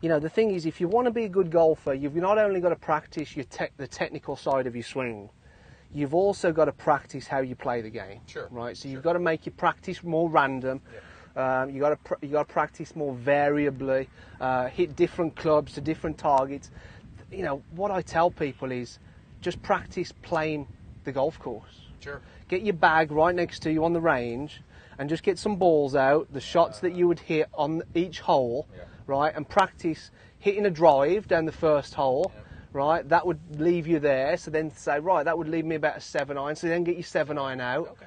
You know, the thing is, if you want to be a good golfer, you've not only got to practice the technical side of your swing, you've also got to practice how you play the game. Sure. Right. So you've got to make your practice more random. Yeah. You got to practice more variably. Hit different clubs to different targets. You know, what I tell people is just practice playing the golf course. Sure. Get your bag right next to you on the range and just get some balls out, the shots that you would hit on each hole, right, and practice hitting a drive down the first hole, right, that would leave you there, so then say, right, that would leave me about a 7-iron, so then get your 7-iron out,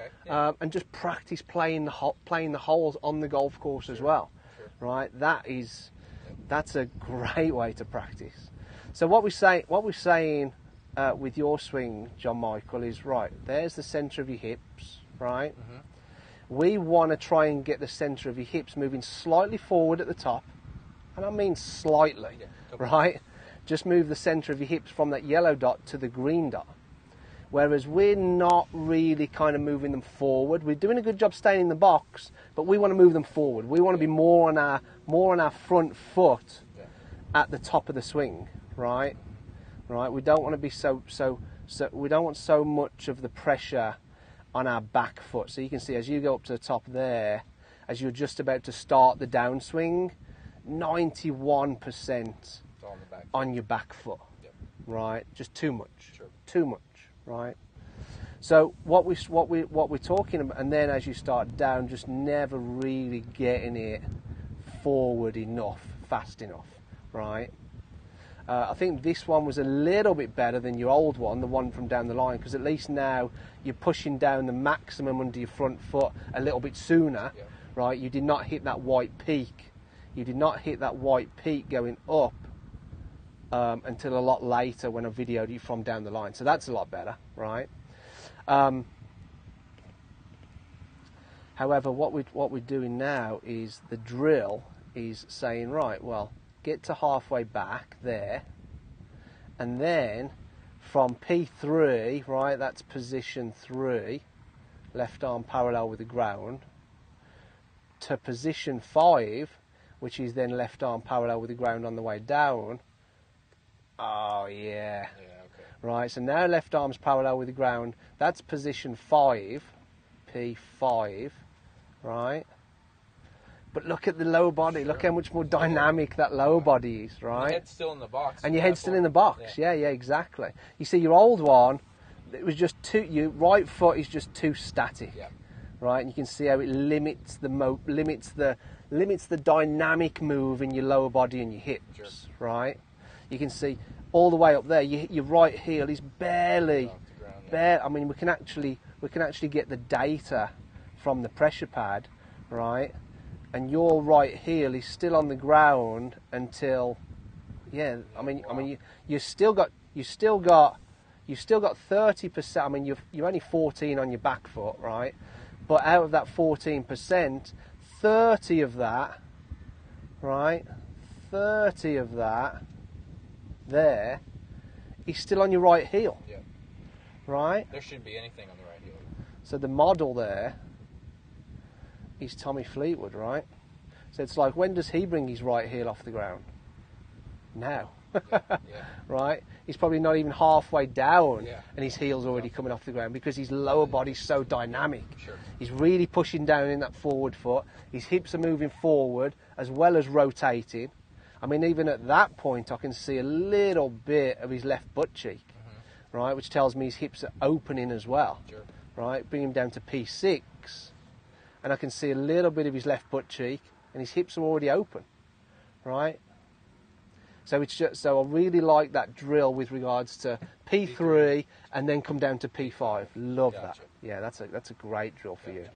and just practice playing the holes on the golf course as well, right, that's a great way to practice. So what we're saying with your swing, John Michael, is right, there's the centre of your hips, right? Mm-hmm. We want to try and get the centre of your hips moving slightly forward at the top, and I mean slightly, right? Just move the centre of your hips from that yellow dot to the green dot. Whereas we're not really kind of moving them forward. We're doing a good job staying in the box, but we want to move them forward. We want to be more on our front foot at the top of the swing, right? Right, we don't want to be so we don't want so much of the pressure on our back foot. So you can see as you go up to the top there, as you're just about to start the downswing, 91% on your back foot, right? Just too much, too much, right? So what we're talking about, and then as you start down, just never really getting it forward enough, fast enough, right? I think this one was a little bit better than your old one, the one from down the line, because at least now you're pushing down the maximum under your front foot a little bit sooner, right? You did not hit that white peak. You did not hit that white peak going up until a lot later when I videoed you from down the line. So that's a lot better, right? However, what we're doing now is the drill is saying, right, well, get to halfway back there, and then from P3, right, that's position 3, left arm parallel with the ground, to position 5, which is then left arm parallel with the ground on the way down. Oh yeah, right, so now left arm's parallel with the ground, that's position 5, P5, right? But look at the lower body. Look how much more dynamic that lower body is, right? Your head's still in the box. And your head's still in the box. Yeah, exactly. You see, your old one, it was just too. Your right foot is just too static, right? And you can see how it limits the dynamic move in your lower body and your hips, right? You can see all the way up there. Your right heel is barely. I mean, we can actually get the data from the pressure pad, right? And your right heel is still on the ground until, I mean, you still got 30%. I mean, you're only 14 on your back foot, right? But out of that 14%, 30 of that, right? 30 of that there is still on your right heel, right? There shouldn't be anything on the right heel. So the model there is Tommy Fleetwood, right? So it's like, when does he bring his right heel off the ground? Now. Right? He's probably not even halfway down and his heel's already coming off the ground because his lower body's so dynamic. He's really pushing down in that forward foot. His hips are moving forward as well as rotating. I mean, even at that point, I can see a little bit of his left butt cheek, right? Which tells me his hips are opening as well, right? Bring him down to P6. And I can see a little bit of his left butt cheek, and his hips are already open, right? So it's just, so I really like that drill with regards to P3 and then come down to P5. Love that. Yeah, that's a great drill for you.